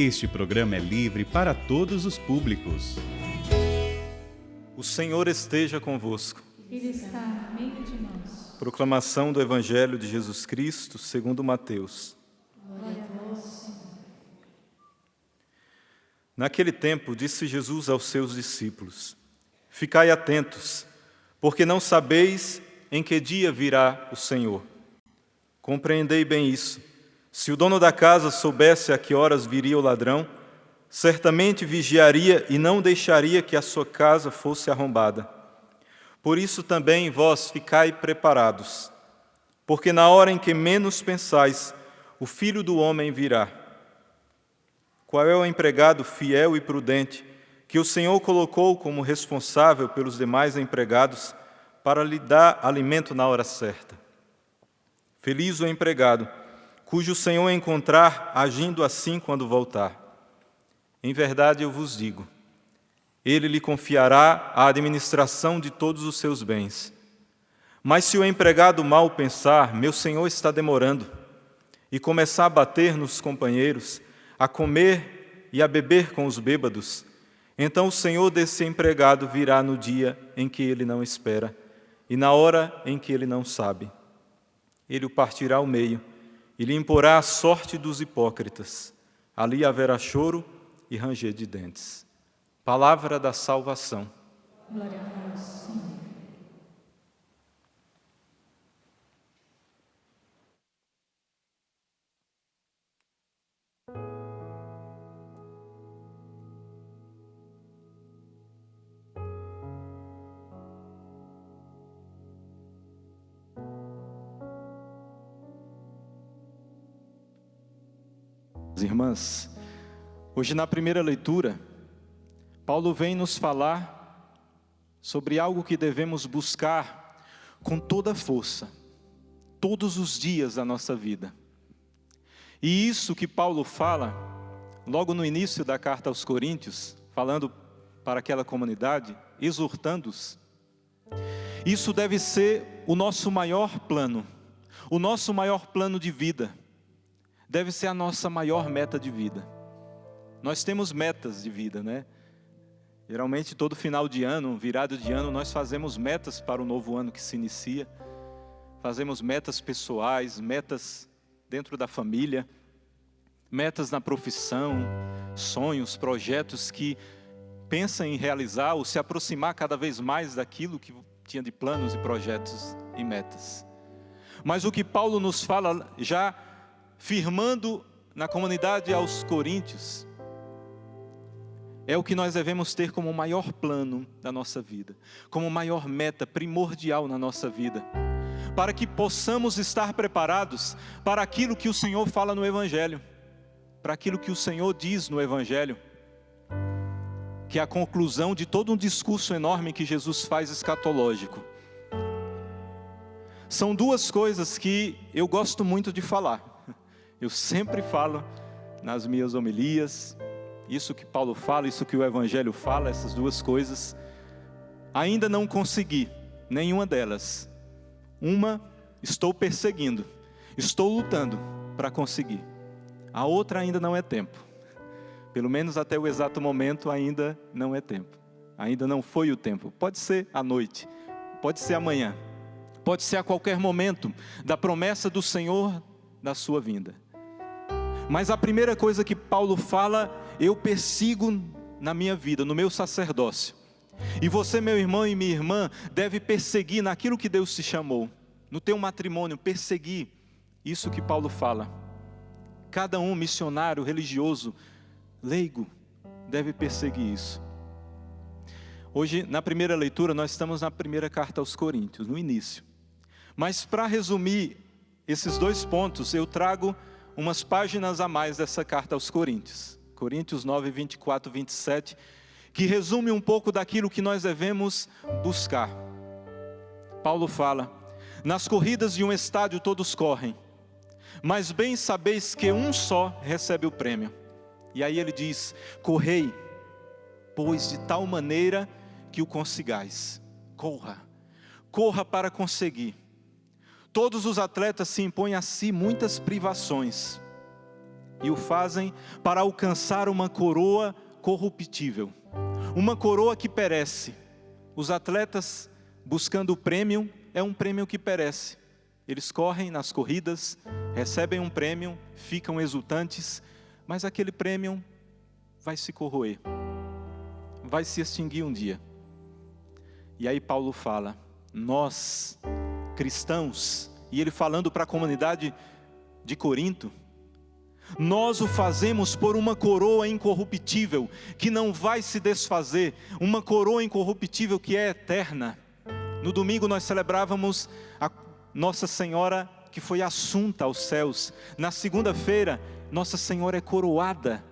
Este programa é livre para todos os públicos. O Senhor esteja convosco. Ele está no meio de nós. Proclamação do Evangelho de Jesus Cristo, segundo Mateus. Glória a vós, Senhor. Naquele tempo, disse Jesus aos seus discípulos: Ficai atentos, porque não sabeis em que dia virá o Senhor. Compreendei bem isso. Se o dono da casa soubesse a que horas viria o ladrão, certamente vigiaria e não deixaria que a sua casa fosse arrombada. Por isso também vós ficai preparados, porque na hora em que menos pensais, o Filho do Homem virá. Qual é o empregado fiel e prudente que o Senhor colocou como responsável pelos demais empregados para lhe dar alimento na hora certa? Feliz o empregado, cujo Senhor encontrar agindo assim quando voltar. Em verdade eu vos digo, ele lhe confiará a administração de todos os seus bens. Mas se o empregado mal pensar, meu senhor está demorando, e começar a bater nos companheiros, a comer e a beber com os bêbados, então o senhor desse empregado virá no dia em que ele não espera, e na hora em que ele não sabe. Ele o partirá ao meio, e lhe imporá a sorte dos hipócritas. Ali haverá choro e ranger de dentes. Palavra da salvação. Glória a vós, Senhor. Irmãs, hoje na primeira leitura, Paulo vem nos falar sobre algo que devemos buscar com toda a força, todos os dias da nossa vida. E isso que Paulo fala, logo no início da carta aos Coríntios, falando para aquela comunidade, exortando-os, isso deve ser o nosso maior plano de vida. Deve ser a nossa maior meta de vida. Nós temos metas de vida, né? Geralmente todo final de ano, virada de ano, nós fazemos metas para o novo ano que se inicia. Fazemos metas pessoais, metas dentro da família, metas na profissão, sonhos, projetos que pensam em realizar ou se aproximar cada vez mais daquilo que tinha de planos e projetos e metas. Mas o que Paulo nos fala já firmando na comunidade aos Coríntios, é o que nós devemos ter como o maior plano da nossa vida, como maior meta primordial na nossa vida, para que possamos estar preparados para aquilo que o Senhor fala no Evangelho, para aquilo que o Senhor diz no Evangelho, que é a conclusão de todo um discurso enorme que Jesus faz escatológico. São duas coisas que eu gosto muito de falar. Eu sempre falo nas minhas homilias, isso que Paulo fala, isso que o Evangelho fala, essas duas coisas. Ainda não consegui nenhuma delas. Uma, estou perseguindo, estou lutando para conseguir. A outra ainda não é tempo. Pelo menos até o exato momento ainda não é tempo. Ainda não foi o tempo. Pode ser à noite, pode ser amanhã, pode ser a qualquer momento da promessa do Senhor da sua vinda. Mas a primeira coisa que Paulo fala, eu persigo na minha vida, no meu sacerdócio. E você, meu irmão e minha irmã, deve perseguir naquilo que Deus te chamou. No teu matrimônio, perseguir isso que Paulo fala. Cada um, missionário, religioso, leigo, deve perseguir isso. Hoje, na primeira leitura, nós estamos na primeira carta aos Coríntios, no início. Mas para resumir esses dois pontos, eu trago umas páginas a mais dessa carta aos Coríntios. Coríntios 9, 24, 27, que resume um pouco daquilo que nós devemos buscar. Paulo fala: nas corridas de um estádio todos correm, mas bem sabeis que um só recebe o prêmio. E aí ele diz: correi, pois de tal maneira que o consigais. Corra para conseguir. Todos os atletas se impõem a si muitas privações. e o fazem para alcançar uma coroa corruptível, uma coroa que perece. Os atletas buscando o prêmio, é um prêmio que perece. Eles correm nas corridas, recebem um prêmio, ficam exultantes, mas aquele prêmio vai se corroer, vai se extinguir um dia. E aí Paulo fala, nós, cristãos, e ele falando para a comunidade de Corinto, nós o fazemos por uma coroa incorruptível, que não vai se desfazer, uma coroa incorruptível que é eterna. No domingo nós celebrávamos a Nossa Senhora que foi assunta aos céus. Na segunda-feira, Nossa Senhora é coroada.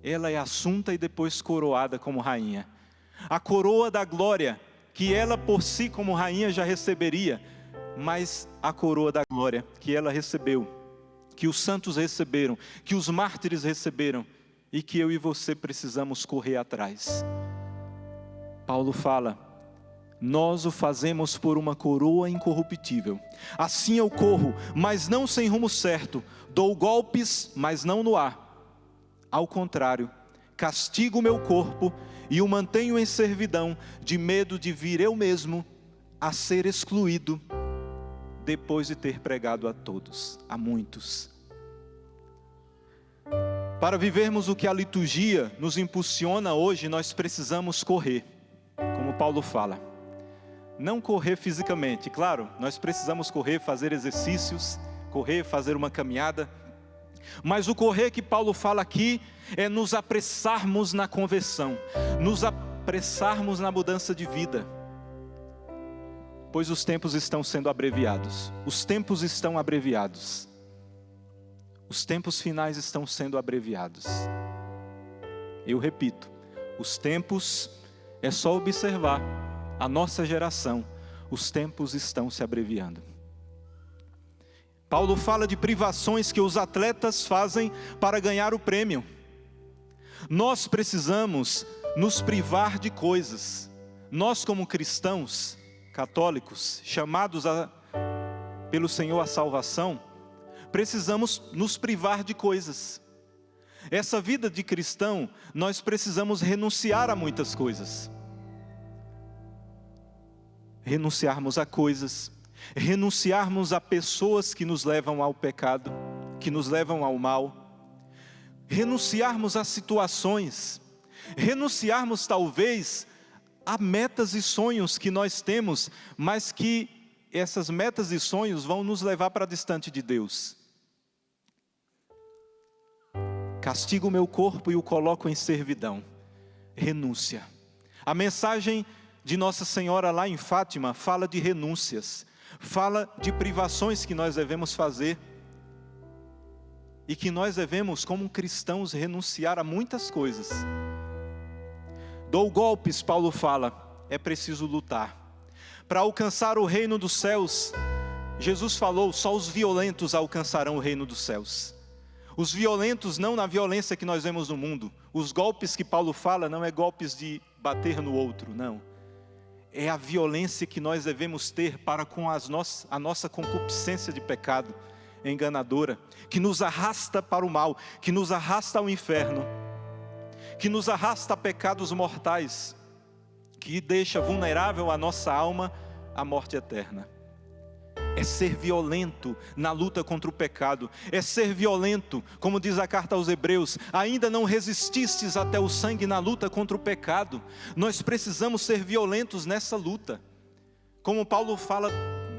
Ela é assunta e depois coroada como rainha. A coroa da glória, que ela por si como rainha já receberia, mas a coroa da glória que ela recebeu, que os santos receberam, que os mártires receberam, e que eu e você precisamos correr atrás. Paulo fala, nós o fazemos por uma coroa incorruptível. Assim eu corro, mas não sem rumo certo, dou golpes, mas não no ar. Ao contrário, castigo o meu corpo e o mantenho em servidão, de medo de vir eu mesmo a ser excluído, depois de ter pregado a todos, a muitos. Para vivermos o que a liturgia nos impulsiona hoje, nós precisamos correr, como Paulo fala. Não correr fisicamente, claro, nós precisamos correr, fazer exercícios, correr, fazer uma caminhada. Mas o correr que Paulo fala aqui é nos apressarmos na conversão, nos apressarmos na mudança de vida. Pois os tempos estão sendo abreviados. Os tempos estão abreviados. Os tempos finais estão sendo abreviados. Eu repito, os tempos, é só observar a nossa geração, os tempos estão se abreviando. Paulo fala de privações que os atletas fazem para ganhar o prêmio. Nós precisamos nos privar de coisas. Nós como cristãos, católicos, chamados pelo Senhor à salvação, precisamos nos privar de coisas. Essa vida de cristão, nós precisamos renunciar a muitas coisas. Renunciarmos a coisas, renunciarmos a pessoas que nos levam ao pecado, que nos levam ao mal, renunciarmos a situações, renunciarmos talvez a metas e sonhos que nós temos, mas que essas metas e sonhos vão nos levar para distante de Deus. Castigo o meu corpo e o coloco em servidão. Renúncia. A mensagem de Nossa Senhora lá em Fátima fala de renúncias, fala de privações que nós devemos fazer, e que nós devemos como cristãos renunciar a muitas coisas. Dou golpes, Paulo fala, é preciso lutar. Para alcançar o reino dos céus, Jesus falou, só os violentos alcançarão o reino dos céus. Os violentos não na violência que nós vemos no mundo. Os golpes que Paulo fala não é golpes de bater no outro, não. É a violência que nós devemos ter para com a nossa concupiscência de pecado enganadora, que nos arrasta para o mal, que nos arrasta ao inferno, que nos arrasta a pecados mortais, que deixa vulnerável a nossa alma à morte eterna. É ser violento na luta contra o pecado, é ser violento, como diz a carta aos Hebreus, ainda não resististes até o sangue na luta contra o pecado. Nós precisamos ser violentos nessa luta. Como Paulo fala,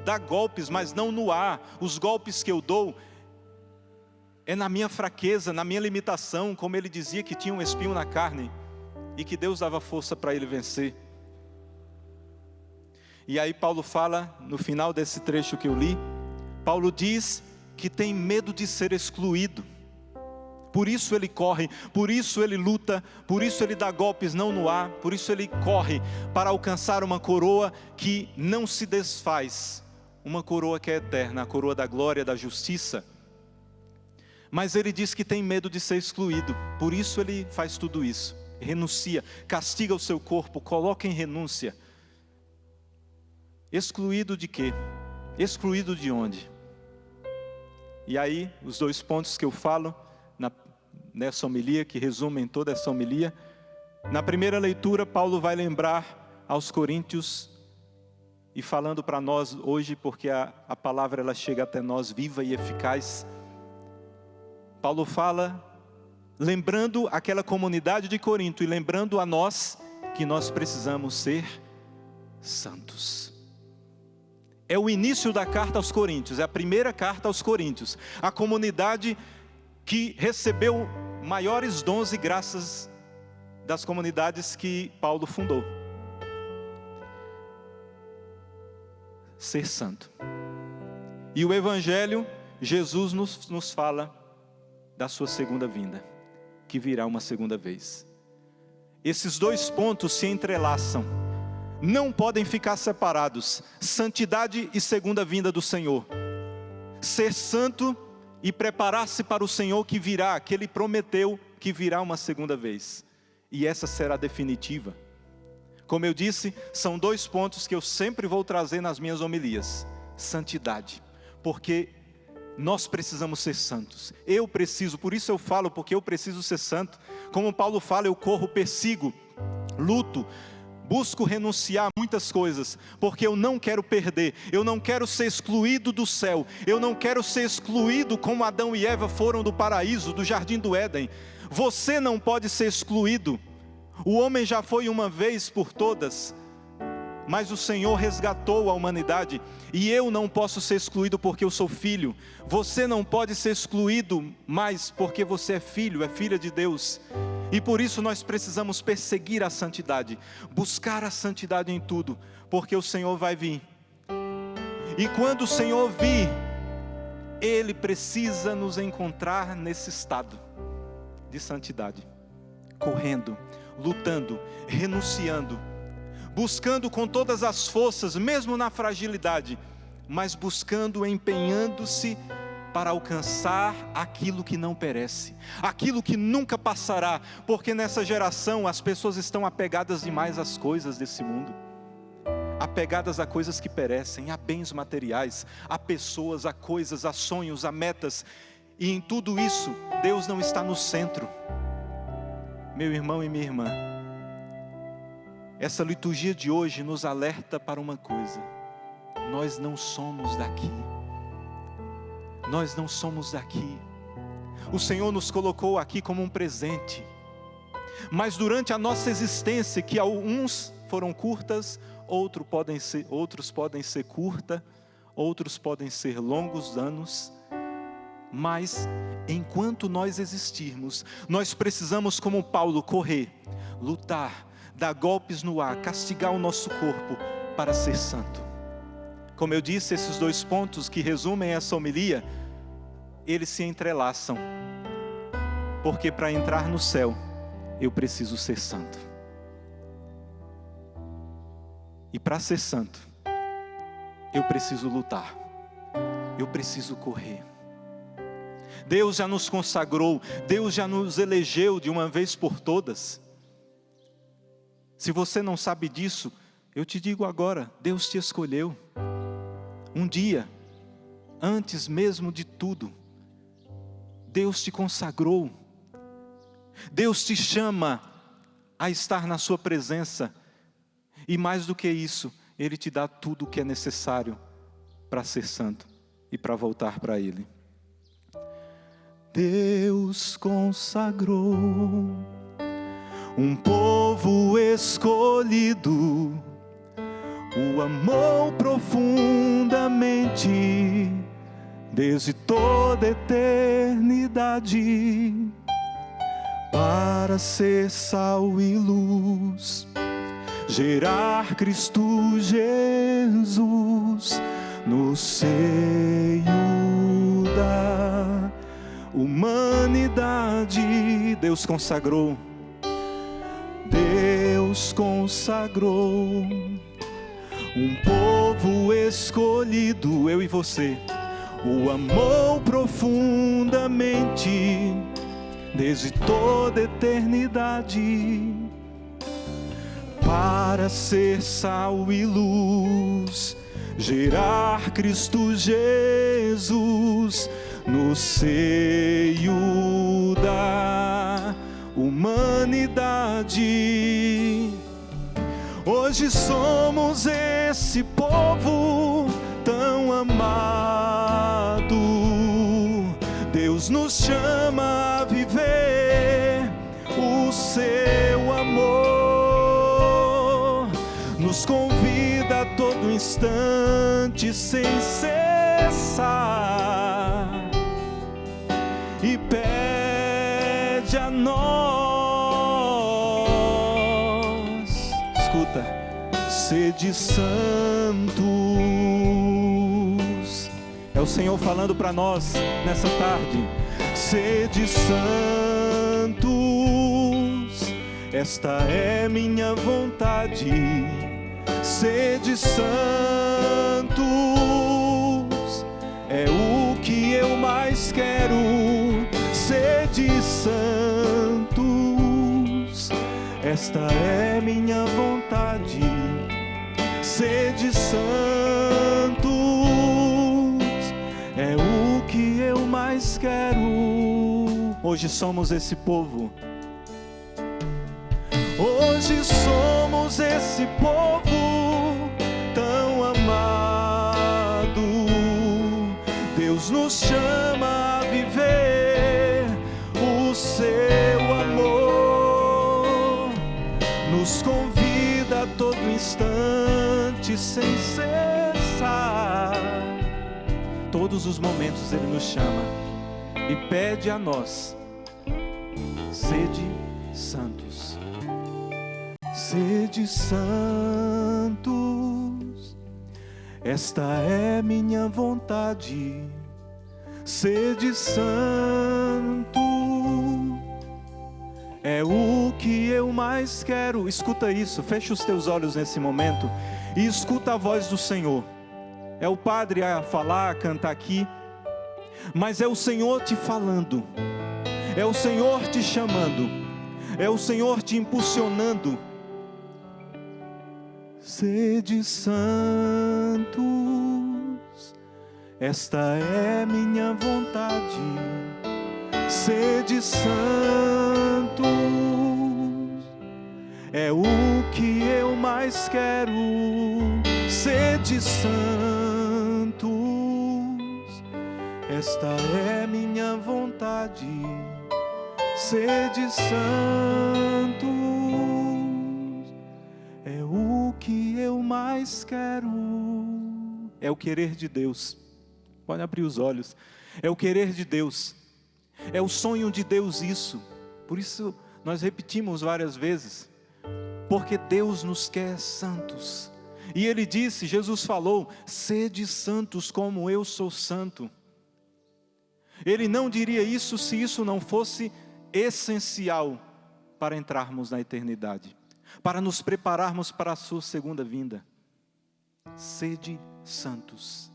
dá golpes, mas não no ar. Os golpes que eu dou é na minha fraqueza, na minha limitação, como ele dizia que tinha um espinho na carne e que Deus dava força para ele vencer. E aí Paulo fala, no final desse trecho que eu li, Paulo diz que tem medo de ser excluído. Por isso ele corre, por isso ele luta, por isso ele dá golpes não no ar, por isso ele corre para alcançar uma coroa que não se desfaz, uma coroa que é eterna, a coroa da glória, da justiça. Mas ele diz que tem medo de ser excluído, por isso ele faz tudo isso, renuncia, castiga o seu corpo, coloca em renúncia. Excluído de quê? Excluído de onde? E aí, os 2 pontos que eu falo nessa homilia, que resumem toda essa homilia. Na primeira leitura, Paulo vai lembrar aos coríntios, e falando para nós hoje, porque a palavra ela chega até nós viva e eficaz. Paulo fala, lembrando aquela comunidade de Corinto, e lembrando a nós, que nós precisamos ser santos. É o início da carta aos Coríntios, é a primeira carta aos Coríntios, a comunidade que recebeu maiores dons e graças das comunidades que Paulo fundou. Ser santo. E o Evangelho, Jesus nos fala da sua segunda vinda, que virá uma segunda vez. Esses 2 pontos se entrelaçam, não podem ficar separados: santidade e segunda vinda do Senhor. Ser santo e preparar-se para o Senhor que virá, que Ele prometeu que virá uma segunda vez, e essa será definitiva. Como eu disse, são 2 pontos que eu sempre vou trazer nas minhas homilias: santidade, porque nós precisamos ser santos. Eu preciso, por isso eu falo, porque eu preciso ser santo. Como Paulo fala, eu corro, persigo, luto, busco renunciar a muitas coisas, porque eu não quero perder, eu não quero ser excluído do céu, eu não quero ser excluído como Adão e Eva foram do paraíso, do jardim do Éden. Você não pode ser excluído. O homem já foi uma vez por todas, mas o Senhor resgatou a humanidade, e eu não posso ser excluído porque eu sou filho. Você não pode ser excluído mais porque você é filho, é filha de Deus. E por isso nós precisamos perseguir a santidade, buscar a santidade em tudo, porque o Senhor vai vir. E quando o Senhor vir, Ele precisa nos encontrar nesse estado de santidade, correndo, lutando, renunciando, buscando com todas as forças, mesmo na fragilidade, mas buscando, empenhando-se para alcançar aquilo que não perece, aquilo que nunca passará, porque nessa geração as pessoas estão apegadas demais às coisas desse mundo, apegadas a coisas que perecem, a bens materiais, a pessoas, a coisas, a sonhos, a metas, e em tudo isso, Deus não está no centro. Meu irmão e minha irmã, essa liturgia de hoje nos alerta para uma coisa: nós não somos daqui. Nós não somos daqui. O Senhor nos colocou aqui como um presente, mas durante a nossa existência, que alguns foram curtas, outros podem ser curta, outros podem ser longos anos, mas enquanto nós existirmos, nós precisamos, como Paulo, correr, lutar, dar golpes no ar, castigar o nosso corpo para ser santo. Como eu disse, esses 2 pontos que resumem essa homilia, eles se entrelaçam, porque para entrar no céu, eu preciso ser santo. E para ser santo, eu preciso lutar, eu preciso correr. Deus já nos consagrou, Deus já nos elegeu de uma vez por todas. Se você não sabe disso, eu te digo agora: Deus te escolheu. Um dia, antes mesmo de tudo, Deus te consagrou. Deus te chama a estar na sua presença. E mais do que isso, Ele te dá tudo o que é necessário para ser santo e para voltar para Ele. Deus consagrou um povo escolhido, o amou profundamente, desde toda a eternidade, para ser sal e luz, gerar Cristo Jesus no seio da humanidade. Deus consagrou, Deus consagrou um povo escolhido, eu e você, o amou profundamente, desde toda a eternidade, para ser sal e luz, gerar Cristo Jesus no seio da humanidade. Hoje somos esse povo tão amado. Deus nos chama a viver o seu amor. Nos convida a todo instante sem cessar e pede a nós, escuta, sede santos. É o Senhor falando para nós nessa tarde. Sede santos, esta é minha vontade. Sede santos, é o que eu mais quero. Sede santos, esta é minha vontade. Sede santos, é o que eu mais quero. Hoje somos esse povo. Hoje somos esse povo tão amado. Deus nos chama a viver o seu amor. Nos convida a todo instante sem cessar. Todos os momentos Ele nos chama e pede a nós: sede santos. Sede santos, esta é minha vontade. Sede santo, é o que eu mais quero. Escuta isso, fecha os teus olhos nesse momento e escuta a voz do Senhor. É o Padre a falar, a cantar aqui, mas é o Senhor te falando, é o Senhor te chamando, é o Senhor te impulsionando. Sede santos, esta é minha vontade. Sede santos, é o que eu mais quero. Sede santos, esta é minha vontade. Sede santos, é o que eu mais quero. É o querer de Deus. Pode abrir os olhos. É o querer de Deus. É o sonho de Deus isso. Por isso nós repetimos várias vezes. Porque Deus nos quer santos. E Ele disse, Jesus falou: sede santos como eu sou santo. Ele não diria isso se isso não fosse essencial para entrarmos na eternidade, para nos prepararmos para a sua segunda vinda. Sede santos.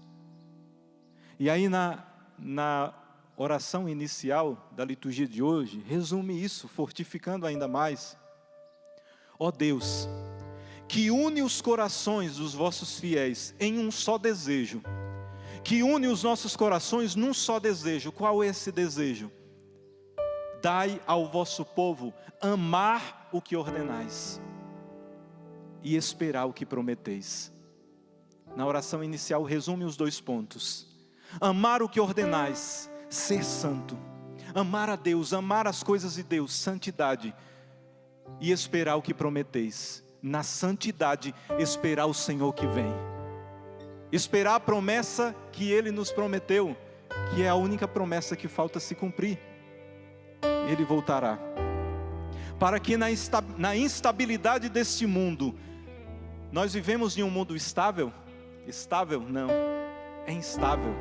E aí na oração inicial da liturgia de hoje, resume isso, fortificando ainda mais. Ó Deus, que une os corações dos vossos fiéis em um só desejo, que une os nossos corações num só desejo. Qual é esse desejo? Dai ao vosso povo amar o que ordenais e esperar o que prometeis. Na oração inicial resume os dois pontos: amar o que ordenais, ser santo, amar a Deus, amar as coisas de Deus, santidade, e esperar o que prometeis. Na santidade, esperar o Senhor que vem, esperar a promessa que Ele nos prometeu, que é a única promessa que falta se cumprir. Ele voltará, para que na instabilidade deste mundo, nós vivemos em um mundo estável? Estável? Não, é instável.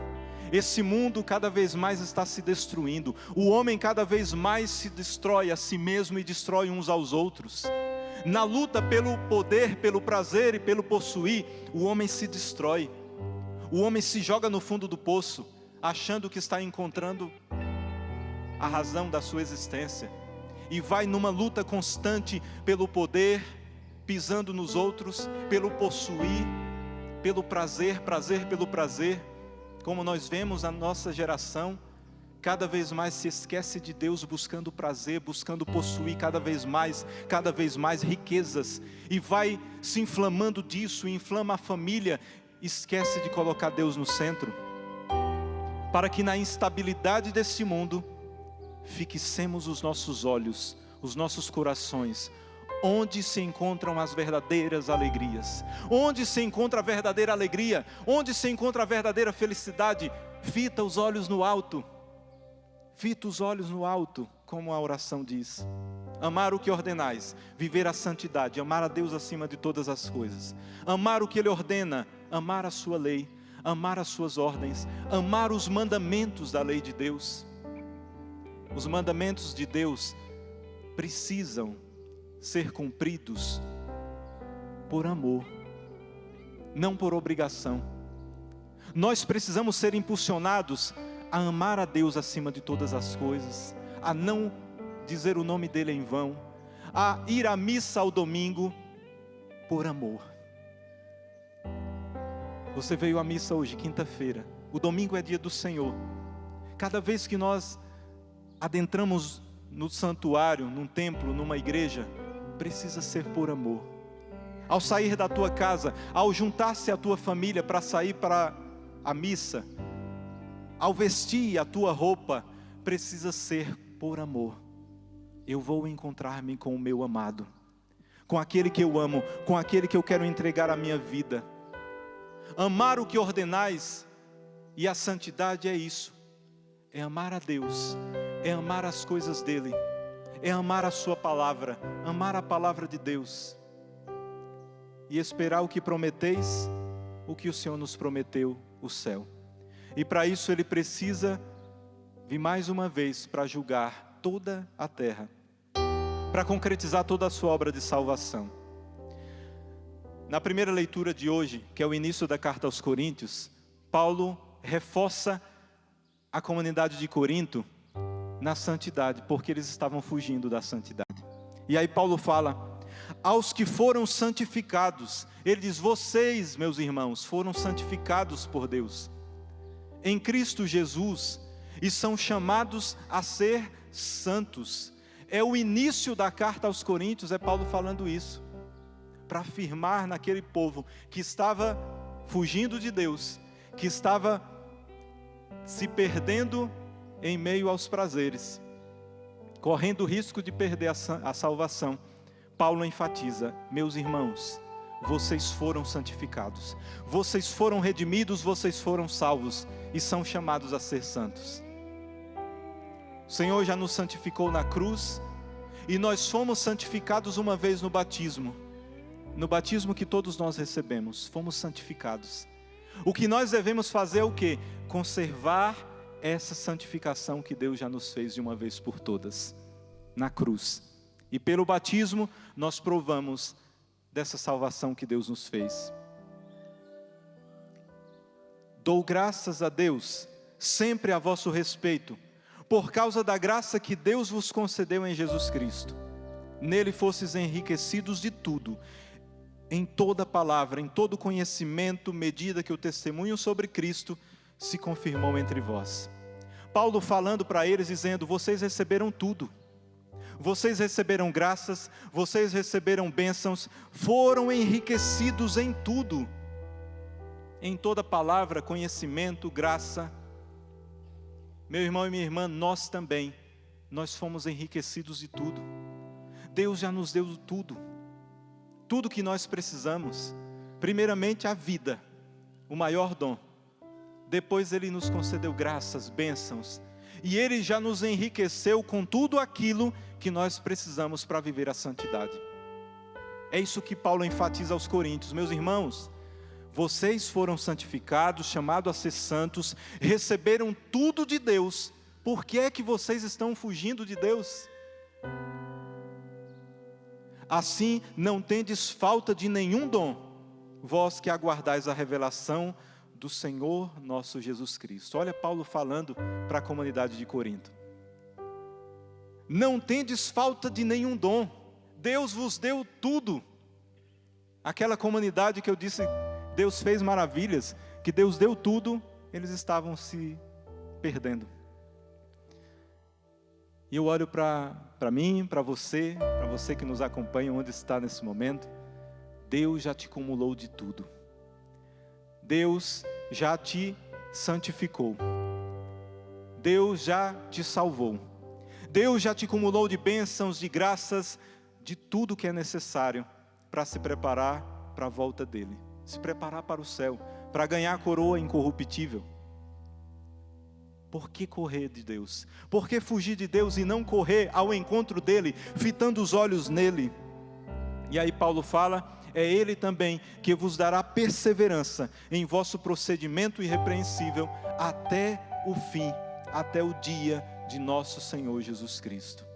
Esse mundo cada vez mais está se destruindo. O homem cada vez mais se destrói a si mesmo e destrói uns aos outros. Na luta pelo poder, pelo prazer e pelo possuir, o homem se destrói. O homem se joga no fundo do poço, achando que está encontrando a razão da sua existência, e vai numa luta constante pelo poder, pisando nos outros, pelo possuir, pelo prazer pelo prazer, como nós vemos na nossa geração, cada vez mais se esquece de Deus, buscando prazer, buscando possuir cada vez mais riquezas, e vai se inflamando disso, inflama a família, esquece de colocar Deus no centro, para que na instabilidade desse mundo, fixemos os nossos olhos, os nossos corações, onde se encontram as verdadeiras alegrias, onde se encontra a verdadeira alegria, onde se encontra a verdadeira felicidade. Fita os olhos no alto, fita os olhos no alto, como a oração diz. Amar o que ordenais, viver a santidade, amar a Deus acima de todas as coisas, amar o que Ele ordena, amar a sua lei, amar as suas ordens, amar os mandamentos da lei de Deus. Os mandamentos de Deus precisam ser cumpridos por amor, não por obrigação. Nós precisamos ser impulsionados a amar a Deus acima de todas as coisas, a não dizer o nome dEle em vão, a ir à missa ao domingo por amor. Você veio à missa hoje, quinta-feira, o domingo é dia do Senhor. Cada vez que nós adentramos no santuário, num templo, numa igreja, precisa ser por amor. Ao sair da tua casa, ao juntar-se à tua família para sair para a missa, ao vestir a tua roupa, precisa ser por amor. Eu vou encontrar-me com o meu amado, com aquele que eu amo, com aquele que eu quero entregar a minha vida. Amar o que ordenais, e a santidade é isso, é amar a Deus, é amar as coisas dEle, é amar a sua palavra, amar a palavra de Deus, e esperar o que prometeis, o que o Senhor nos prometeu, o céu. E para isso Ele precisa vir mais uma vez para julgar toda a terra, para concretizar toda a sua obra de salvação. Na primeira leitura de hoje, que é o início da carta aos Coríntios, Paulo reforça a comunidade de Corinto na santidade, porque eles estavam fugindo da santidade. E aí Paulo fala: aos que foram santificados, ele diz: vocês, meus irmãos, foram santificados por Deus em Cristo Jesus e são chamados a ser santos. É o início da carta aos Coríntios, é Paulo falando isso, para afirmar naquele povo que estava fugindo de Deus, que estava se perdendo em meio aos prazeres, correndo o risco de perder a salvação. Paulo enfatiza: meus irmãos, vocês foram santificados, vocês foram redimidos, vocês foram salvos e são chamados a ser santos. O Senhor já nos santificou na cruz, e nós fomos santificados uma vez no batismo que todos nós recebemos, fomos santificados. O que nós devemos fazer é o quê? Conservar essa santificação que Deus já nos fez de uma vez por todas, na cruz. E pelo batismo, nós provamos dessa salvação que Deus nos fez. Dou graças a Deus, sempre a vosso respeito, por causa da graça que Deus vos concedeu em Jesus Cristo. Nele fostes enriquecidos de tudo, em toda palavra, em todo conhecimento, medida que o testemunho sobre Cristo se confirmou entre vós. Paulo falando para eles, dizendo: vocês receberam tudo, vocês receberam graças, vocês receberam bênçãos, foram enriquecidos em tudo, em toda palavra, conhecimento, graça. Meu irmão e minha irmã, nós também, nós fomos enriquecidos de tudo. Deus já nos deu tudo, tudo que nós precisamos. Primeiramente a vida, o maior dom. Depois Ele nos concedeu graças, bênçãos, e Ele já nos enriqueceu com tudo aquilo que nós precisamos para viver a santidade. É isso que Paulo enfatiza aos Coríntios: meus irmãos, vocês foram santificados, chamados a ser santos, receberam tudo de Deus. Por que é que vocês estão fugindo de Deus? Assim não tendes falta de nenhum dom, vós que aguardais a revelação do Senhor nosso Jesus Cristo. Olha Paulo falando para a comunidade de Corinto: não tendes falta de nenhum dom, Deus vos deu tudo. Aquela comunidade que eu disse, Deus fez maravilhas, que Deus deu tudo, eles estavam se perdendo. E eu olho para mim, para você que nos acompanha, onde está nesse momento. Deus já te cumulou de tudo. Deus já te santificou. Deus já te salvou. Deus já te cumulou de bênçãos, de graças, de tudo que é necessário para se preparar para a volta dele. Se preparar para o céu, para ganhar a coroa incorruptível. Por que correr de Deus? Por que fugir de Deus e não correr ao encontro dele, fitando os olhos nele? E aí Paulo fala, é ele também que vos dará perseverança em vosso procedimento irrepreensível até o fim, até o dia de nosso Senhor Jesus Cristo.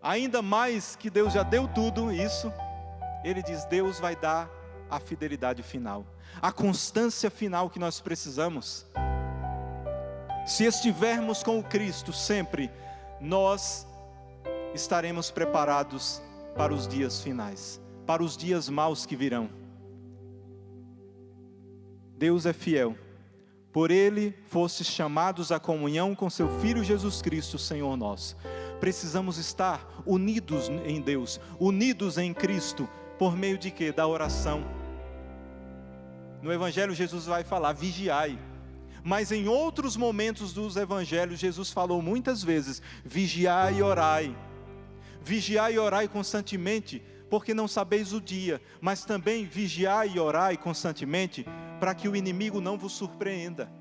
Ainda mais que Deus já deu tudo isso, ele diz, Deus vai dar a fidelidade final, a constância final que nós precisamos. Se estivermos com o Cristo sempre, nós estaremos preparados para os dias finais, para os dias maus que virão. Deus é fiel. Por Ele fostes chamados à comunhão com seu Filho Jesus Cristo, Senhor nosso. Precisamos estar unidos em Deus, unidos em Cristo, por meio de quê? Da oração. No Evangelho Jesus vai falar, vigiai. Mas em outros momentos dos Evangelhos, Jesus falou muitas vezes, vigiai e orai. Vigiai e orai constantemente, porque não sabeis o dia. Mas também vigiai e orai constantemente, para que o inimigo não vos surpreenda.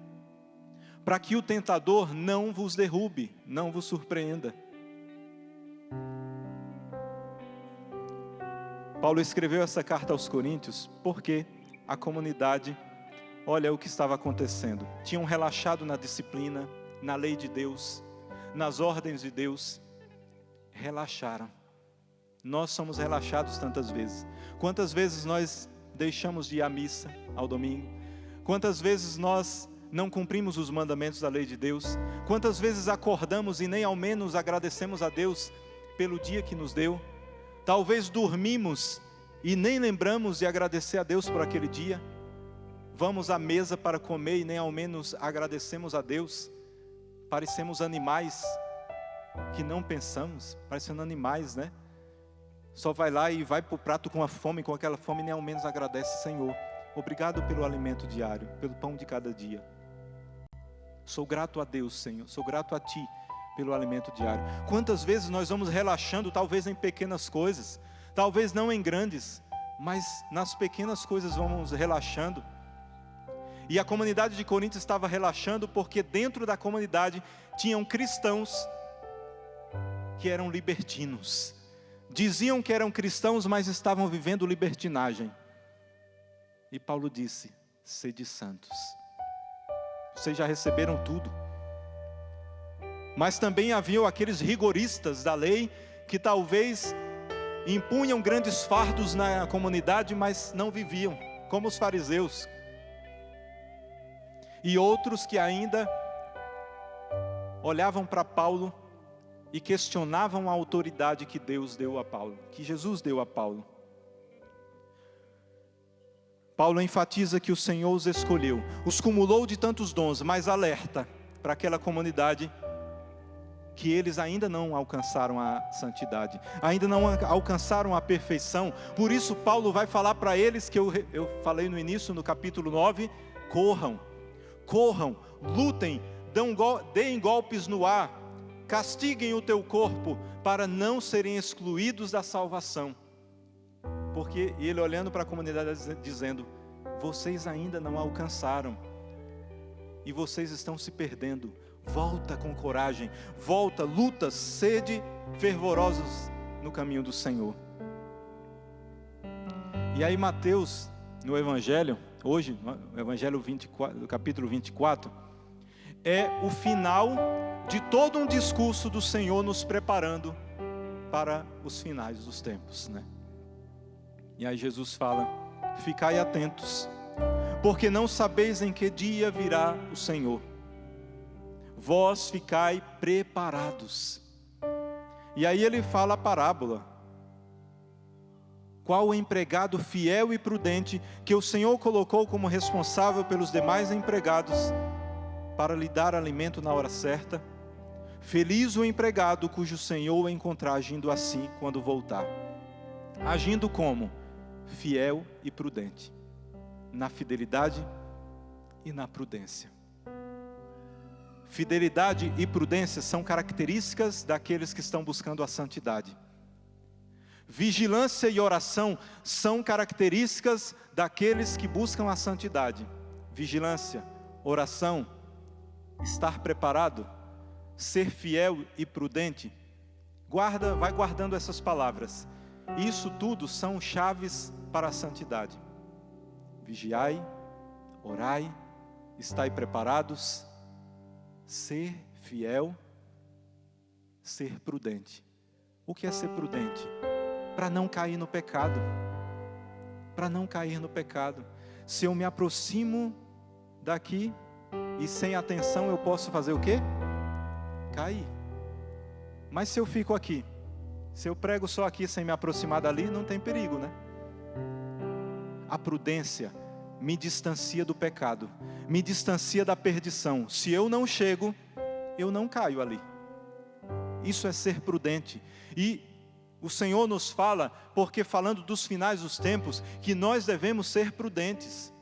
Para que o tentador não vos derrube, não vos surpreenda. Paulo escreveu essa carta aos Coríntios, porque a comunidade, olha o que estava acontecendo. Tinham relaxado na disciplina, na lei de Deus, nas ordens de Deus. Relaxaram. Nós somos relaxados tantas vezes. Quantas vezes nós deixamos de ir à missa ao domingo? Quantas vezes nós não cumprimos os mandamentos da lei de Deus? Quantas vezes acordamos e nem ao menos agradecemos a Deus pelo dia que nos deu? Talvez dormimos e nem lembramos de agradecer a Deus por aquele dia. Vamos à mesa para comer e nem ao menos agradecemos a Deus. Parecemos animais que não pensamos, parecendo animais, né? Só vai lá e vai para o prato com a fome, com aquela fome, e nem ao menos agradece, Senhor. Obrigado pelo alimento diário, pelo pão de cada dia. Sou grato a Deus, Senhor, sou grato a Ti pelo alimento diário. Quantas vezes nós vamos relaxando, talvez em pequenas coisas, talvez não em grandes, mas nas pequenas coisas vamos relaxando. E a comunidade de Corinto estava relaxando porque dentro da comunidade tinham cristãos que eram libertinos. Diziam que eram cristãos, mas estavam vivendo libertinagem. E Paulo disse, sede santos. Vocês já receberam tudo. Mas também haviam aqueles rigoristas da lei que talvez impunham grandes fardos na comunidade, mas não viviam, como os fariseus. E outros que ainda olhavam para Paulo e questionavam a autoridade que Deus deu a Paulo, que Jesus deu a Paulo. Paulo enfatiza que o Senhor os escolheu, os cumulou de tantos dons, mas alerta para aquela comunidade que eles ainda não alcançaram a santidade, ainda não alcançaram a perfeição. Por isso Paulo vai falar para eles, que eu falei no início, no capítulo 9, corram, lutem, deem golpes no ar, castiguem o teu corpo, para não serem excluídos da salvação. Porque ele olhando para a comunidade dizendo, vocês ainda não alcançaram, e vocês estão se perdendo. Volta com coragem, volta, luta, sede fervorosos no caminho do Senhor. E aí Mateus, no Evangelho, hoje, no Evangelho 24, do capítulo 24, é o final de todo um discurso do Senhor nos preparando para os finais dos tempos, né? E aí Jesus fala, ficai atentos, porque não sabeis em que dia virá o Senhor. Vós ficai preparados. E aí ele fala a parábola. Qual o empregado fiel e prudente que o Senhor colocou como responsável pelos demais empregados para lhe dar alimento na hora certa? Feliz o empregado cujo senhor o encontrar agindo assim quando voltar. Agindo como? Fiel e prudente, na fidelidade e na prudência. Fidelidade e prudência são características daqueles que estão buscando a santidade. Vigilância e oração são características daqueles que buscam a santidade. Vigilância, oração, estar preparado, ser fiel e prudente. Vai guardando essas palavras. Isso tudo são chaves para a santidade. Vigiai, orai, estai preparados, ser fiel, ser prudente. O que é ser prudente? Para não cair no pecado. Para não cair no pecado. Se eu me aproximo daqui e sem atenção eu posso fazer o quê? Cair. Mas se eu fico aqui, se eu prego só aqui sem me aproximar dali, não tem perigo, né? A prudência me distancia do pecado, me distancia da perdição. Se eu não chego, eu não caio ali. Isso é ser prudente. E o Senhor nos fala, porque falando dos finais dos tempos, que nós devemos ser prudentes,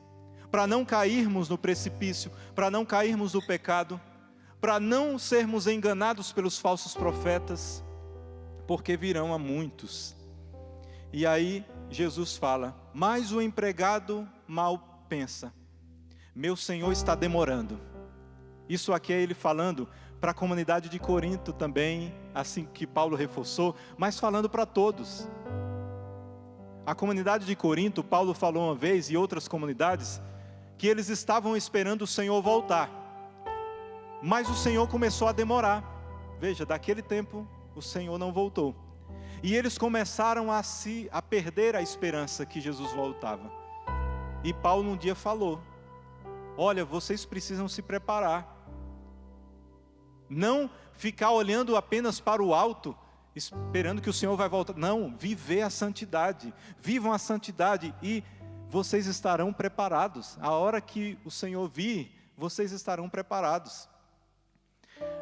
para não cairmos no precipício, para não cairmos no pecado, para não sermos enganados pelos falsos profetas, porque virão a muitos. E aí Jesus fala, mas o empregado mal pensa, meu Senhor está demorando. Isso aqui é ele falando para a comunidade de Corinto também, assim que Paulo reforçou, mas falando para todos. A comunidade de Corinto, Paulo falou uma vez, e outras comunidades, que eles estavam esperando o Senhor voltar, mas o Senhor começou a demorar. Veja, daquele tempo o Senhor não voltou, e eles começaram a perder a esperança que Jesus voltava. E Paulo um dia falou, olha, vocês precisam se preparar, não ficar olhando apenas para o alto, esperando que o Senhor vai voltar. Não, viver a santidade. Vivam a santidade e vocês estarão preparados. A hora que o Senhor vir, vocês estarão preparados.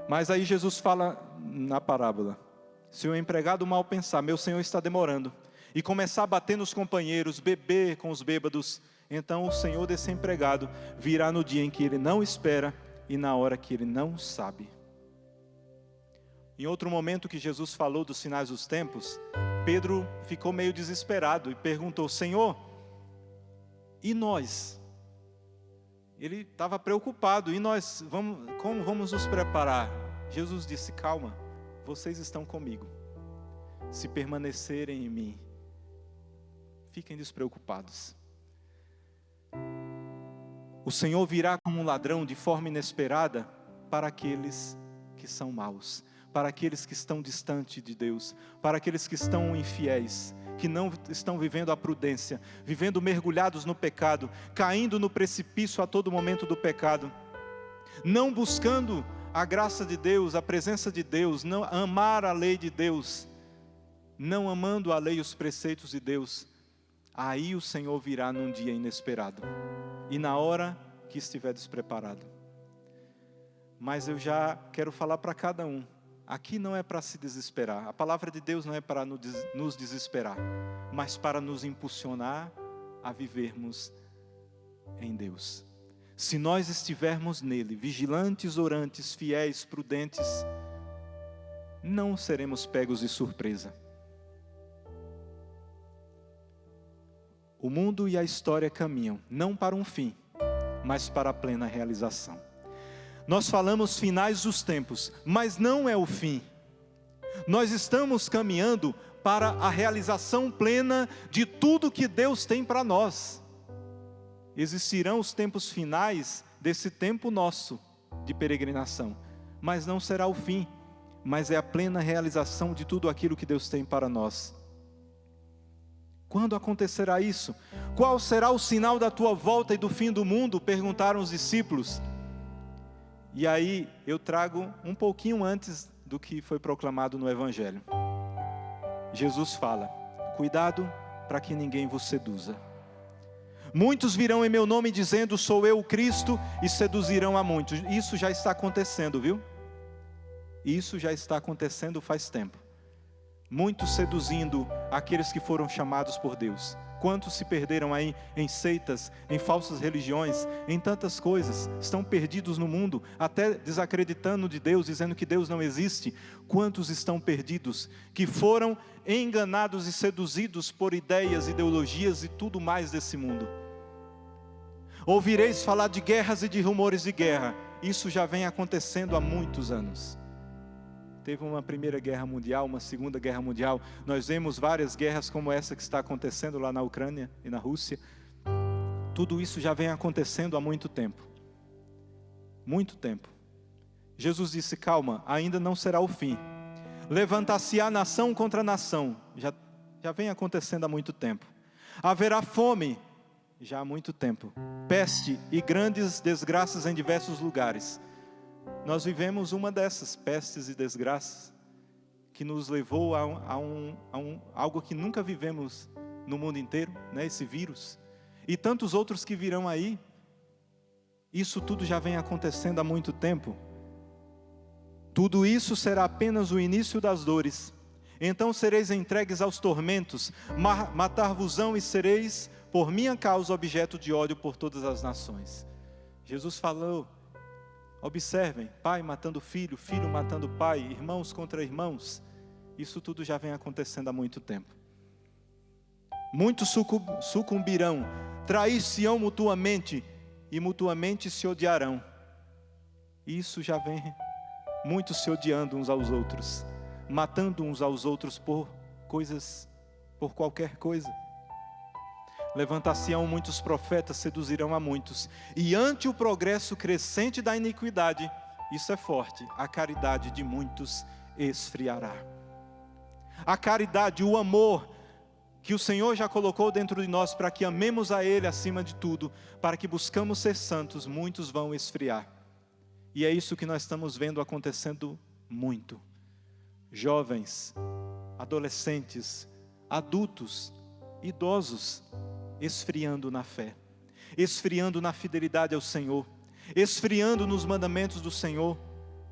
Mas aí Jesus fala na parábola, se o empregado mal pensar, meu Senhor está demorando, e começar a bater nos companheiros, beber com os bêbados, então o Senhor desse empregado virá no dia em que ele não espera e na hora que ele não sabe. Em outro momento que Jesus falou dos sinais dos tempos, Pedro ficou meio desesperado e perguntou, Senhor, e nós? Ele estava preocupado, e nós, como vamos nos preparar? Jesus disse, calma, vocês estão comigo. Se permanecerem em mim, fiquem despreocupados. O Senhor virá como um ladrão de forma inesperada para aqueles que são maus, para aqueles que estão distantes de Deus, para aqueles que estão infiéis, que não estão vivendo a prudência, vivendo mergulhados no pecado, caindo no precipício a todo momento do pecado, não buscando a graça de Deus, a presença de Deus, não amar a lei de Deus, não amando a lei e os preceitos de Deus. Aí o Senhor virá num dia inesperado e na hora que estiver despreparado. Mas eu já quero falar para cada um, aqui não é para se desesperar, a palavra de Deus não é para nos desesperar, mas para nos impulsionar a vivermos em Deus. Se nós estivermos nele, vigilantes, orantes, fiéis, prudentes, não seremos pegos de surpresa. O mundo e a história caminham, não para um fim, mas para a plena realização. Nós falamos finais dos tempos, mas não é o fim. Nós estamos caminhando para a realização plena de tudo que Deus tem para nós. Existirão os tempos finais desse tempo nosso de peregrinação, mas não será o fim, mas é a plena realização de tudo aquilo que Deus tem para nós. Quando acontecerá isso? Qual será o sinal da tua volta e do fim do mundo? Perguntaram os discípulos. E aí eu trago um pouquinho antes do que foi proclamado no Evangelho. Jesus fala, cuidado para que ninguém vos seduza. Muitos virão em meu nome dizendo, sou eu o Cristo, e seduzirão a muitos. Isso já está acontecendo, viu? E isso já está acontecendo faz tempo. Muitos seduzindo aqueles que foram chamados por Deus. Quantos se perderam aí em seitas, em falsas religiões, em tantas coisas, estão perdidos no mundo, até desacreditando de Deus, dizendo que Deus não existe. Quantos estão perdidos, que foram enganados e seduzidos por ideias, ideologias e tudo mais desse mundo. Ouvireis falar de guerras e de rumores de guerra. Isso já vem acontecendo há muitos anos. Teve uma primeira guerra mundial, uma segunda guerra mundial. Nós vemos várias guerras como essa que está acontecendo lá na Ucrânia e na Rússia. Tudo isso já vem acontecendo há muito tempo. Muito tempo. Jesus disse, calma, ainda não será o fim. Levantar-se-á nação contra nação. Já vem acontecendo há muito tempo. Haverá fome, já há muito tempo. Peste e grandes desgraças em diversos lugares. Nós vivemos uma dessas pestes e desgraças que nos levou a algo que nunca vivemos no mundo inteiro, né? Esse vírus. E tantos outros que virão aí. Isso tudo já vem acontecendo há muito tempo. Tudo isso será apenas o início das dores. Então sereis entregues aos tormentos, matar-vos-ão e sereis, por minha causa, objeto de ódio por todas as nações. Jesus falou, observem, pai matando filho, filho matando pai, irmãos contra irmãos. Isso tudo já vem acontecendo há muito tempo. Muitos sucumbirão, trair-se-ão mutuamente, e mutuamente se odiarão. Isso já vem, muitos se odiando uns aos outros, matando uns aos outros por coisas, por qualquer coisa. Levantar-se-ão muitos profetas, seduzirão a muitos. E ante o progresso crescente da iniquidade, isso é forte, a caridade de muitos esfriará. A caridade, o amor que o Senhor já colocou dentro de nós para que amemos a Ele acima de tudo, para que buscamos ser santos, muitos vão esfriar. E é isso que nós estamos vendo acontecendo muito. Jovens, adolescentes, adultos, idosos, esfriando na fé, esfriando na fidelidade ao Senhor, esfriando nos mandamentos do Senhor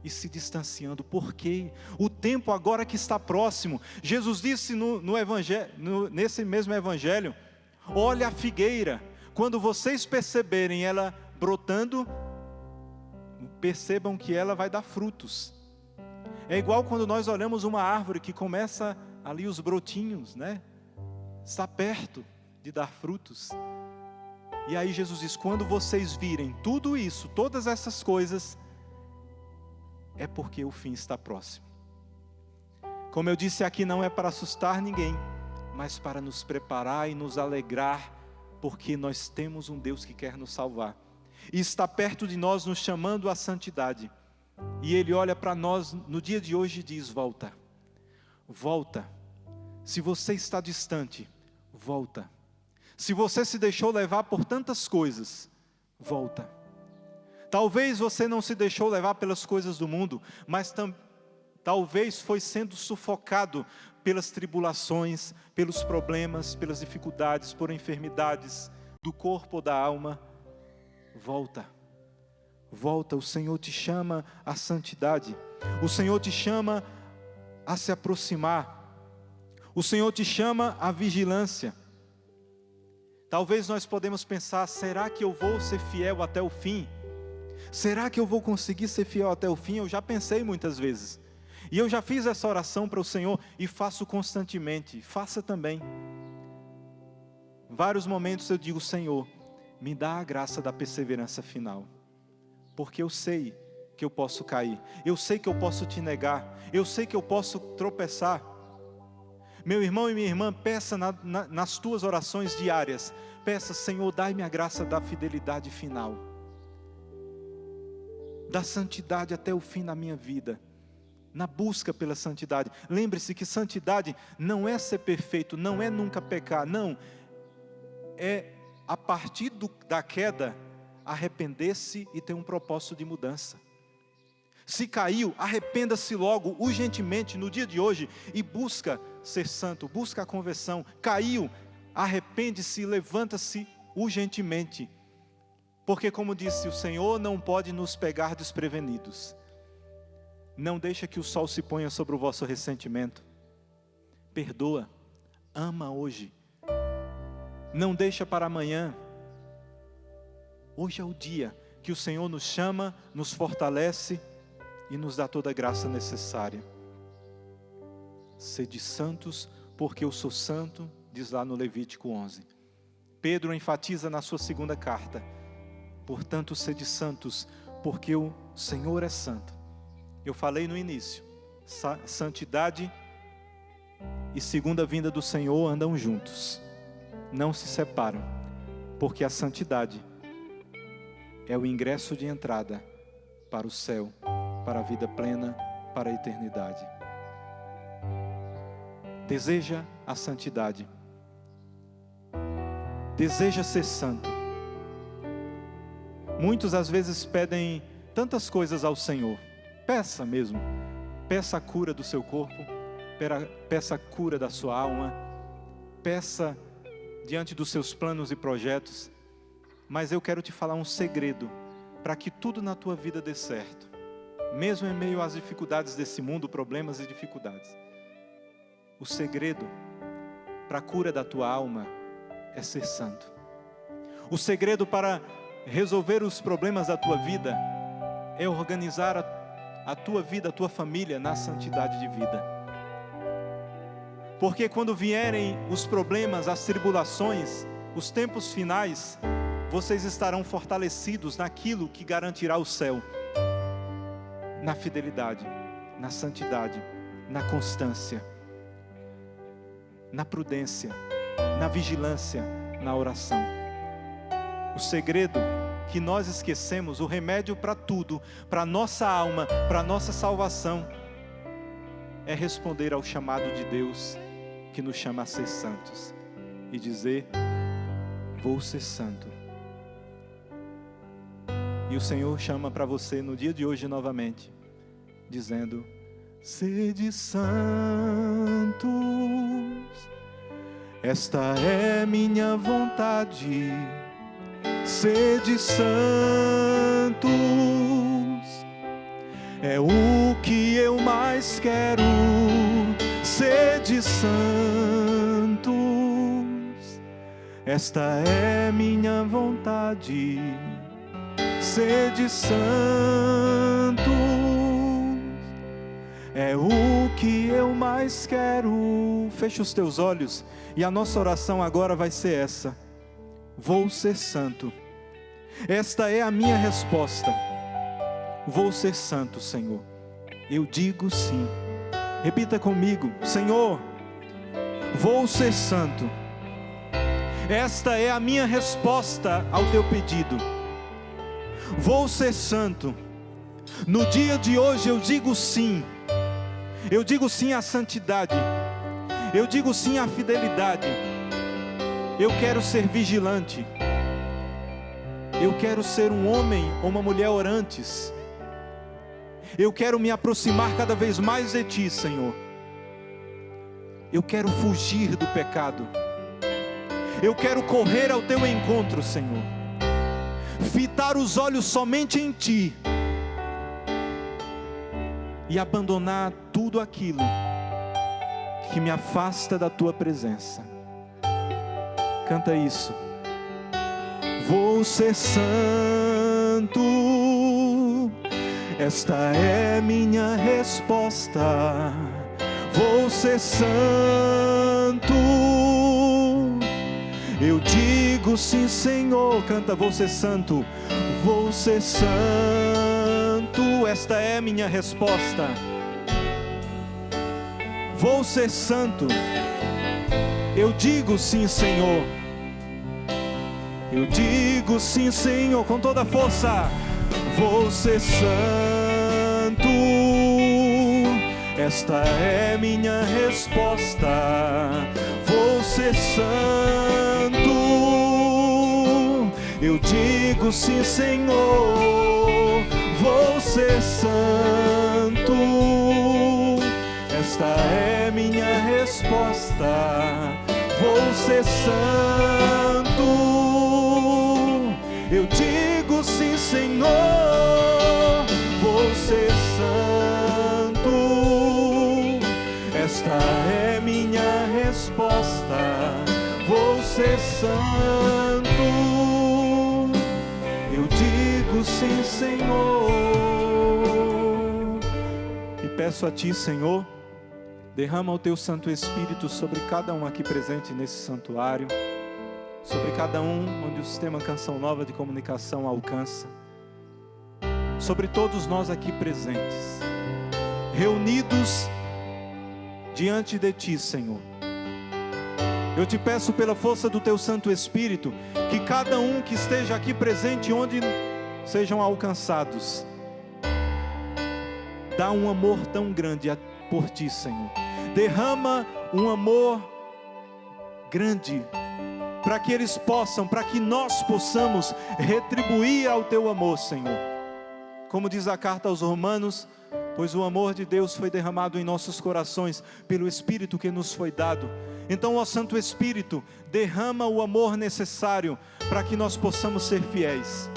e se distanciando. Por quê? O tempo agora que está próximo. Jesus disse no evangelho, nesse mesmo evangelho, olha a figueira, quando vocês perceberem ela brotando, percebam que ela vai dar frutos. É igual quando nós olhamos uma árvore que começa ali os brotinhos, né? Está perto de dar frutos. E aí Jesus diz, quando vocês virem tudo isso, todas essas coisas, é porque o fim está próximo. Como eu disse aqui, não é para assustar ninguém, mas para nos preparar e nos alegrar, porque nós temos um Deus que quer nos salvar. E está perto de nós, nos chamando à santidade. E Ele olha para nós no dia de hoje e diz, volta, volta. Se você está distante, volta. Se você se deixou levar por tantas coisas, volta. Talvez você não se deixou levar pelas coisas do mundo, mas talvez foi sendo sufocado pelas tribulações, pelos problemas, pelas dificuldades, por enfermidades do corpo ou da alma. Volta, volta, o Senhor te chama à santidade, o Senhor te chama a se aproximar, o Senhor te chama à vigilância. Talvez nós podemos pensar, será que eu vou ser fiel até o fim? Será que eu vou conseguir ser fiel até o fim? Eu já pensei muitas vezes, e eu já fiz essa oração para o Senhor, e faço constantemente, faça também. Vários momentos eu digo, Senhor, me dá a graça da perseverança final, porque eu sei que eu posso cair, eu sei que eu posso te negar, eu sei que eu posso tropeçar. Meu irmão e minha irmã, peça nas tuas orações diárias, peça, Senhor, dai-me a graça da fidelidade final, da santidade até o fim da minha vida, na busca pela santidade. Lembre-se que santidade não é ser perfeito, não é nunca pecar, não, é a partir da queda, arrepender-se e ter um propósito de mudança. Se caiu, arrependa-se logo, urgentemente, no dia de hoje, e busca ser santo, busca a conversão. Caiu, arrepende-se e levanta-se urgentemente. Porque como disse o Senhor, não pode nos pegar desprevenidos. Não deixa que o sol se ponha sobre o vosso ressentimento. Perdoa, ama hoje. Não deixa para amanhã. Hoje é o dia que o Senhor nos chama, nos fortalece e nos dá toda a graça necessária. Sede santos, porque eu sou santo, diz lá no Levítico 11. Pedro enfatiza na sua segunda carta: portanto, sede santos, porque o Senhor é santo. Eu falei no início, santidade e segunda vinda do Senhor andam juntos, não se separam, porque a santidade é o ingresso de entrada para o céu, para a vida plena, para a eternidade. Deseja a santidade, deseja ser santo. Muitos às vezes pedem tantas coisas ao Senhor. Peça mesmo, peça a cura do seu corpo, peça a cura da sua alma, peça diante dos seus planos e projetos. Mas eu quero te falar um segredo para que tudo na tua vida dê certo, mesmo em meio às dificuldades desse mundo, problemas e dificuldades. O segredo para a cura da tua alma é ser santo. O segredo para resolver os problemas da tua vida é organizar a tua vida, a tua família na santidade de vida. Porque quando vierem os problemas, as tribulações, os tempos finais, vocês estarão fortalecidos naquilo que garantirá o céu, na fidelidade, na santidade, na constância, na prudência, na vigilância, na oração. O segredo que nós esquecemos, o remédio para tudo, para a nossa alma, para a nossa salvação, é responder ao chamado de Deus, que nos chama a ser santos, e dizer: vou ser santo. E o Senhor chama para você no dia de hoje novamente, dizendo: sede santos, esta é minha vontade. Sede santos, é o que eu mais quero. Sede santos, esta é minha vontade. Sede santos, é o que eu mais quero. Fecha os teus olhos e a nossa oração agora vai ser essa: vou ser santo. Esta é a minha resposta. Vou ser santo, Senhor. Eu digo sim. Repita comigo: Senhor, vou ser santo. Esta é a minha resposta ao teu pedido. Vou ser santo. No dia de hoje eu digo sim. Eu digo sim à santidade. Eu digo sim à fidelidade. Eu quero ser vigilante. Eu quero ser um homem ou uma mulher orantes. Eu quero me aproximar cada vez mais de Ti, Senhor. Eu quero fugir do pecado. Eu quero correr ao Teu encontro, Senhor. Fitar os olhos somente em Ti. E abandonar tudo aquilo que me afasta da Tua presença. Canta isso. Vou ser santo, esta é minha resposta. Vou ser santo, eu digo sim, Senhor. Canta: vou ser santo, vou ser santo, esta é minha resposta. Vou ser santo, eu digo sim, Senhor. Eu digo sim, Senhor, com toda a força. Vou ser santo, esta é minha resposta. Vou ser santo, eu digo sim, Senhor. Vou ser santo, esta é minha resposta. Vou ser santo, eu digo sim, Senhor. Vou ser santo. Esta é minha resposta, vou ser santo. Eu digo sim, Senhor. E peço a Ti, Senhor, derrama o Teu Santo Espírito sobre cada um aqui presente nesse santuário, sobre cada um onde o Sistema Canção Nova de Comunicação alcança, sobre todos nós aqui presentes, reunidos diante de Ti, Senhor. Eu te peço pela força do Teu Santo Espírito, que cada um que esteja aqui presente, onde sejam alcançados, dá um amor tão grande por Ti, Senhor. Derrama um amor grande, para que eles possam, para que nós possamos retribuir ao Teu amor, Senhor. Como diz a carta aos Romanos, pois o amor de Deus foi derramado em nossos corações pelo Espírito que nos foi dado. Então, ó Santo Espírito, derrama o amor necessário para que nós possamos ser fiéis.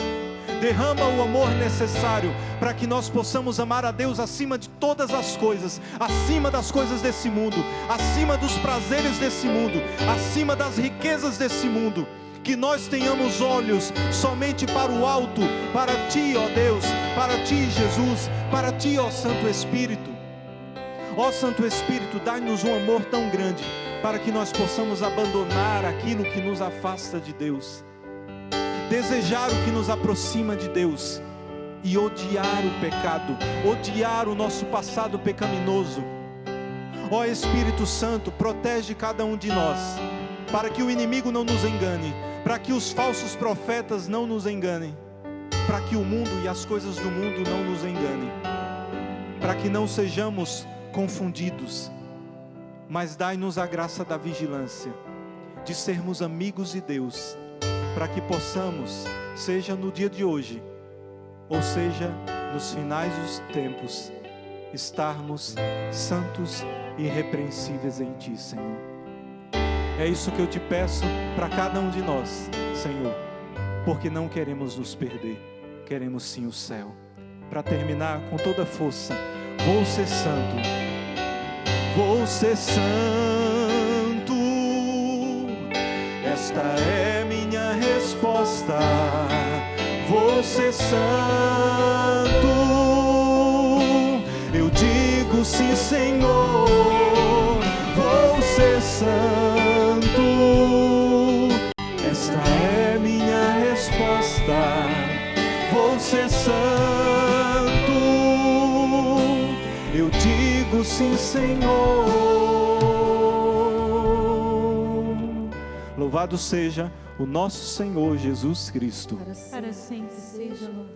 Derrama o amor necessário para que nós possamos amar a Deus acima de todas as coisas, acima das coisas desse mundo, acima dos prazeres desse mundo, acima das riquezas desse mundo. Que nós tenhamos olhos somente para o alto, para Ti, ó Deus, para Ti, Jesus, para Ti, ó Santo Espírito. Ó Santo Espírito, dai-nos um amor tão grande, para que nós possamos abandonar aquilo que nos afasta de Deus, desejar o que nos aproxima de Deus e odiar o pecado, odiar o nosso passado pecaminoso. Ó Espírito Santo, protege cada um de nós, para que o inimigo não nos engane, para que os falsos profetas não nos enganem, para que o mundo e as coisas do mundo não nos enganem, para que não sejamos confundidos. Mas dai-nos a graça da vigilância, de sermos amigos de Deus, para que possamos, seja no dia de hoje, ou seja nos finais dos tempos, estarmos santos e irrepreensíveis em Ti, Senhor. É isso que eu Te peço para cada um de nós, Senhor, porque não queremos nos perder, queremos sim o céu. Para terminar com toda a força, vou ser santo, vou ser santo. Esta é minha resposta, vou ser santo. Eu digo sim, Senhor, vou ser santo. Esta é minha resposta, vou ser santo. Eu digo sim, Senhor. Louvado seja o nosso Senhor Jesus Cristo. Para sempre seja louvado.